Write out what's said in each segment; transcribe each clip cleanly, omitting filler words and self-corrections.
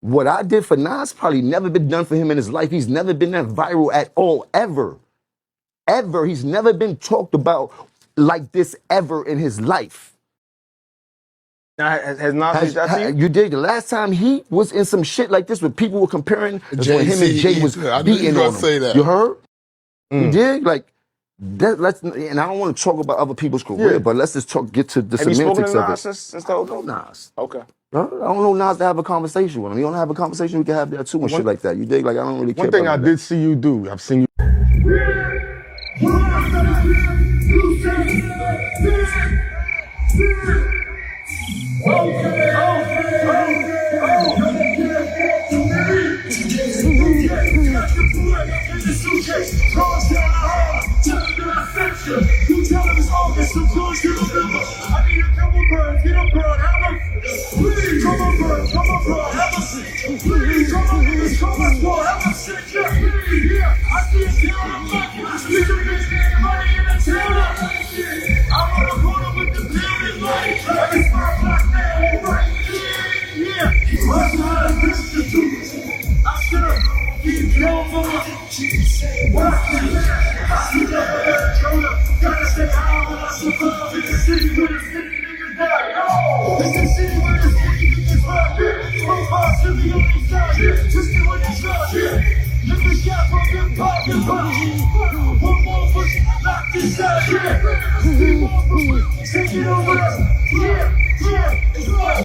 What I did for Nas probably never been done for him in his life. He's never been that viral at all, ever. Ever. He's never been talked about like this ever in his life. Now, has Nas reached out to you? You did. The last time he was in some shit like this where people were comparing when him and Jay was I knew you beating were on gonna say him. that. You heard? You dig? Like, and I don't want to talk about other people's career, but let's just get to the Have you spoken semantics to of Nas it. since the whole thing? Nas. Okay. I don't know Nas to have a conversation with him. You don't have a conversation, we can have that too and shit like that. You dig? Like, I don't really care One thing about I that. did see you do, I've seen you. You tell him it's August, some close you remember. I need a couple birds, get a bird, have a please, come on bird, have a seat. Please, come on niggas, come on squad, have a seat, yeah, please, yeah. I see a deal, I'm fucking, we can make that money in the town. I'm on the corner with the building light, like it's 5 o'clock now, right? Yeah, what's not a Mr. Juice? I should have keep going for my gotta stay high when I survive in the city where the city niggas die. Oh, it's the city where the city niggas ride. Yeah, profiles to be on the side. Yeah, just get what you try. Yeah, live the shot from hip hop and pop. One more push, knock this out. Yeah, 3 more push, take it over. Yeah.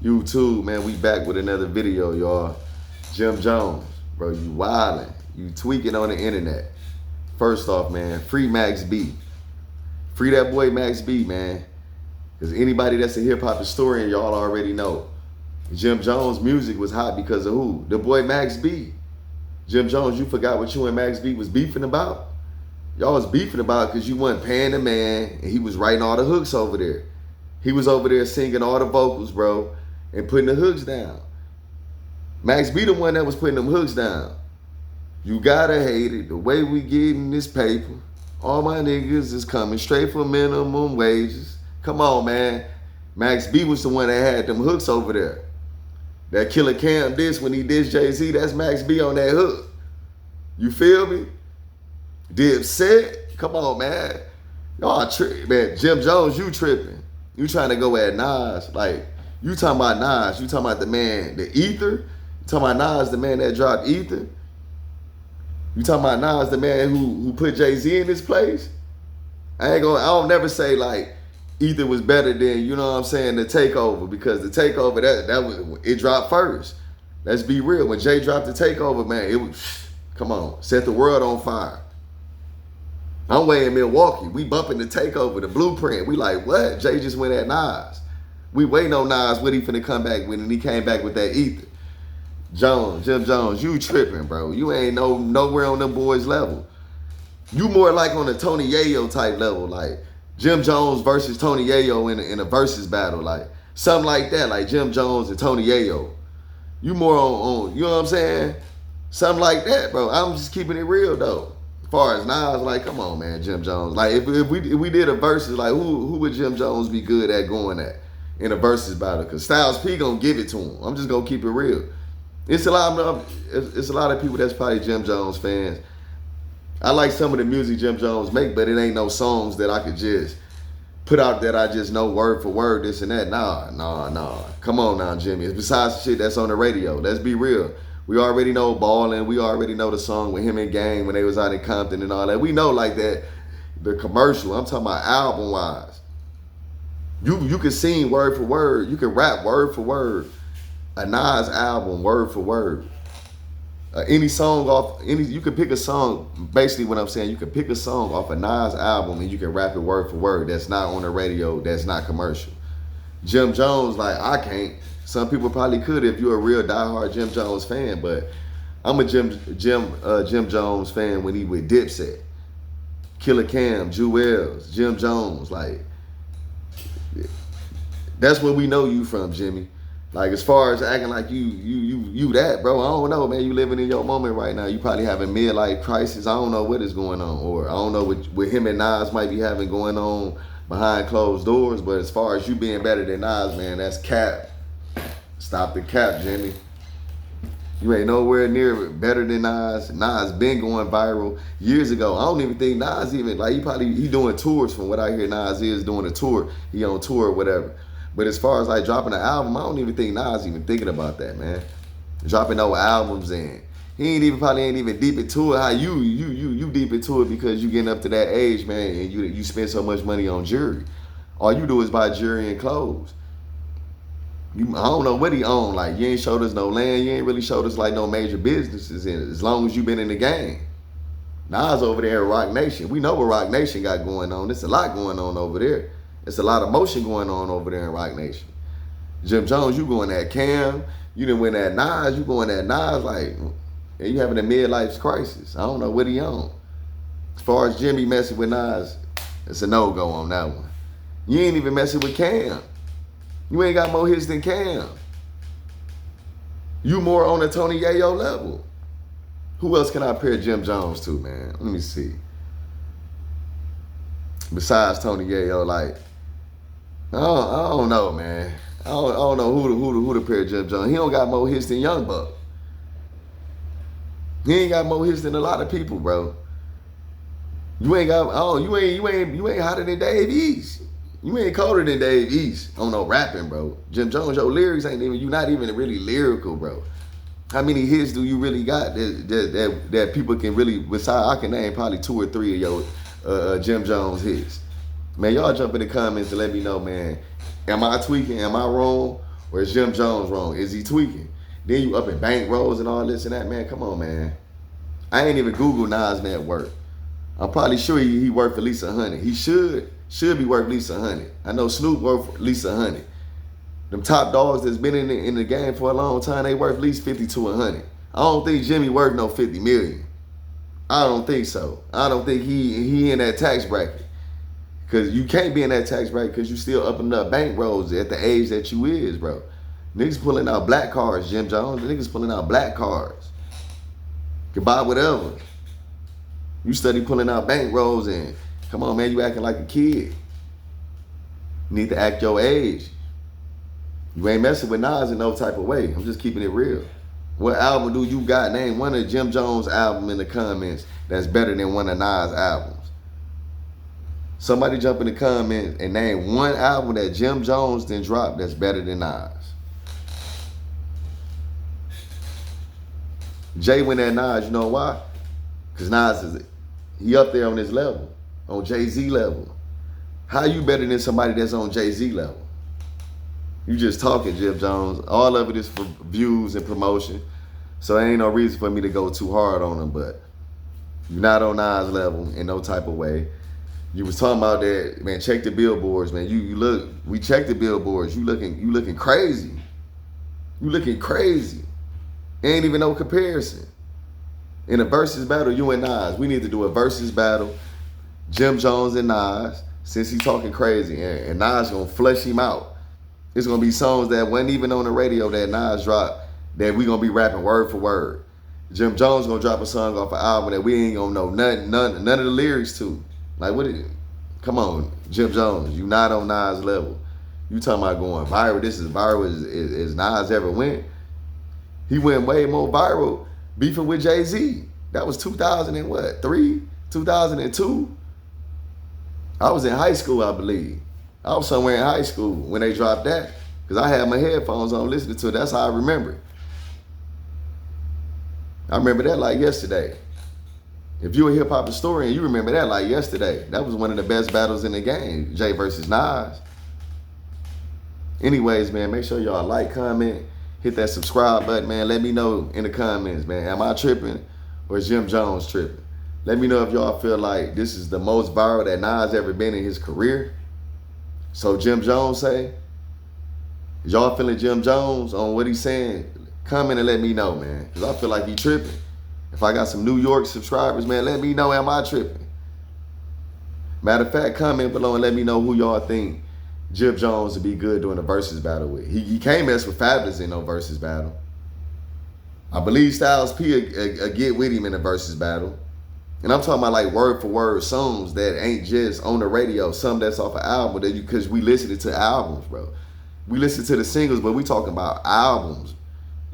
YouTube, man, we back with another video, y'all. Jim Jones, bro, you wildin'. You tweaking on the internet. First off, man, free Max B. Free that boy Max B, man. Because anybody that's a hip-hop historian, y'all already know. Jim Jones' music was hot because of who? The boy Max B. Jim Jones, you forgot what you and Max B was beefing about? Y'all was beefing about because you wasn't paying the man and he was writing all the hooks over there. He was over there singing all the vocals, bro, and putting the hooks down. Max B the one that was putting them hooks down. You gotta hate it, the way we getting this paper. All my niggas is coming straight for minimum wages. Come on, man. Max B was the one that had them hooks over there. That Killer Cam diss when he dissed Jay-Z, that's Max B on that hook. You feel me? Dipset, come on, man. Y'all tripping, man. Jim Jones, you tripping. You trying to go at Nas. Like, you talking about Nas. You talking about the man, the Ether. You talking about Nas, the man that dropped Ether. You talking about Nas, the man who put Jay-Z in his place? I don't never say like Ether was better than, you know what I'm saying, the Takeover, because the Takeover, it dropped first. Let's be real. When Jay dropped the Takeover, man, it was, come on, set the world on fire. I'm way in Milwaukee. We bumping the Takeover, the Blueprint. We like, what? Jay just went at Nas. We waiting on Nas, what he finna come back with, and he came back with that Ether. Jim Jones, you tripping, bro. You ain't nowhere on them boys' level. You more like on the Tony Yayo type level, like Jim Jones versus Tony Yayo in a versus battle, like something like that, like Jim Jones and Tony Yayo. You more on you know what I'm saying? Something like that, bro. I'm just keeping it real though. As far as Nas, like, come on, man, Jim Jones. Like, if we did a versus, like, who would Jim Jones be good at going at in a versus battle? Because Styles P gonna give it to him. I'm just gonna keep it real. It's a lot of people that's probably Jim Jones fans. I like some of the music Jim Jones make, but it ain't no songs that I could just put out that I just know word for word, this and that. Nah. Come on now, Jimmy. Besides the shit that's on the radio. Let's be real. We already know Ballin'. We already know the song with him and Gang when they was out in Compton and all that. We know like that, the commercial. I'm talking about album-wise. You can sing word for word. You can rap word for word. A Nas album, word for word. Any song you can pick a song, basically what I'm saying, you can pick a song off a Nas album and you can rap it word for word. That's not on the radio, that's not commercial. Jim Jones, like, I can't. Some people probably could if you're a real diehard Jim Jones fan, but I'm a Jim Jones fan when he with Dipset, Killer Cam, Jewels, Jim Jones, like, that's where we know you from, Jimmy. Like, as far as acting like you that, bro, I don't know, man. You living in your moment right now. You probably having midlife crisis. I don't know what is going on. Or I don't know what him and Nas might be having going on behind closed doors. But as far as you being better than Nas, man, that's cap. Stop the cap, Jimmy. You ain't nowhere near better than Nas. Nas been going viral years ago. I don't even think Nas even, like, he doing tours from what I hear Nas is doing a tour. He on tour or whatever. But as far as like dropping an album, I don't even think Nas even thinking about that, man. Dropping no albums in. He probably ain't even deep into it. How you deep into it because you getting up to that age, man, and you spend so much money on jewelry. All you do is buy jewelry and clothes. I don't know what he own. Like, you ain't showed us no land. You ain't really showed us like no major businesses in it. As long as you been in the game. Nas over there at Rock Nation. We know what Rock Nation got going on. There's a lot going on over there. There's a lot of motion going on over there in Rock Nation. Jim Jones, you going at Cam. You done went at Nas. You going at Nas like, and you having a midlife crisis. I don't know what he on. As far as Jimmy messing with Nas, it's a no-go on that one. You ain't even messing with Cam. You ain't got more hits than Cam. You more on the Tony Yayo level. Who else can I pair Jim Jones to, man? Let me see. Besides Tony Yayo, like, I don't know, man. I don't know who to pair Jim Jones. He don't got more hits than Young Buck. He ain't got more hits than a lot of people, bro. You ain't got you ain't hotter than Dave East. You ain't colder than Dave East on no rapping, bro. Jim Jones, your lyrics ain't even, you not even really lyrical, bro. How many hits do you really got that people can really, besides, I can name probably 2 or 3 of your Jim Jones hits. Man, y'all jump in the comments and let me know, man. Am I tweaking? Am I wrong? Or is Jim Jones wrong? Is he tweaking? Then you up in bankrolls and all this and that, man. Come on, man. I ain't even Google Nas net worth. I'm probably sure he worth at least 100. He should be worth at least 100. I know Snoop worth at least 100. Them top dogs that's been in the game for a long time, they worth at least 50 to 100. I don't think Jimmy worth no 50 million. I don't think so. I don't think he in that tax bracket. Because you can't be in that tax bracket because you still up and up bankrolls at the age that you is, bro. Niggas pulling out black cards, Jim Jones. Niggas pulling out black cards. You can buy whatever. You study pulling out bankrolls and come on, man, you acting like a kid. You need to act your age. You ain't messing with Nas in no type of way. I'm just keeping it real. What album do you got? Name one of Jim Jones' album in the comments that's better than one of Nas' albums. Somebody jump in the comments and name one album that Jim Jones then dropped that's better than Nas. Jay went at Nas, you know why? Because Nas he up there on his level, on Jay-Z level. How you better than somebody that's on Jay-Z level? You just talking, Jim Jones. All of it is for views and promotion. So there ain't no reason for me to go too hard on him, but you're not on Nas level in no type of way. You was talking about that, man, check the billboards, man. We checked the billboards. You looking crazy. You looking crazy. Ain't even no comparison. In a versus battle, you and Nas, we need to do a versus battle. Jim Jones and Nas, since he talking crazy, and Nas gonna flesh him out. It's gonna be songs that wasn't even on the radio that Nas dropped that we gonna be rapping word for word. Jim Jones gonna drop a song off an album that we ain't gonna know none of the lyrics to. Like, come on, Jim Jones, you not on Nas level. You talking about going viral. This is viral as Nas ever went. He went way more viral beefing with Jay-Z. That was 2003, 2002. I was in high school, I believe. I was somewhere in high school when they dropped that because I had my headphones on listening to it. That's how I remember it. I remember that like yesterday. If you're a hip-hop historian, you remember that like yesterday. That was one of the best battles in the game, Jay versus Nas. Anyways, man, make sure y'all like, comment, hit that subscribe button, man. Let me know in the comments, man. Am I tripping or is Jim Jones tripping? Let me know if y'all feel like this is the most viral that Nas ever been in his career. So Jim Jones say, is y'all feeling Jim Jones on what he's saying? Comment and let me know, man. Because I feel like he tripping. If I got some New York subscribers, man, let me know, am I tripping? Matter of fact, comment below and let me know who y'all think Jim Jones would be good doing a versus battle with. He can't mess with Fabulous in no versus battle. I believe Styles P will get with him in a versus battle. And I'm talking about like word for word songs that ain't just on the radio, some that's off an album, because we listening to albums, bro. We listen to the singles, but we talking about albums.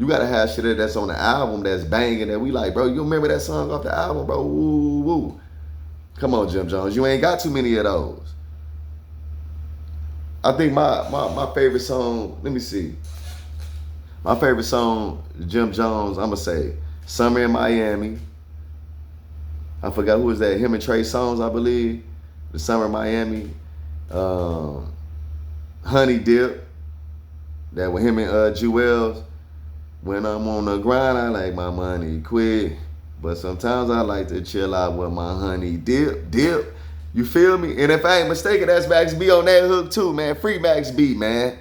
You gotta have shit that's on the album that's banging that we like, bro. You remember that song off the album, bro? Woo woo. Come on, Jim Jones. You ain't got too many of those. I think my favorite song, let me see. My favorite song, Jim Jones, I'ma say Summer in Miami. I forgot who was that. Him and Trey Songz, I believe. The Summer in Miami. Honey Dip. That with him and Jewels. When I'm on the grind, I like my money quick. But sometimes I like to chill out with my honey dip. You feel me? And if I ain't mistaken, that's Max B on that hook too, man. Free Max B, man.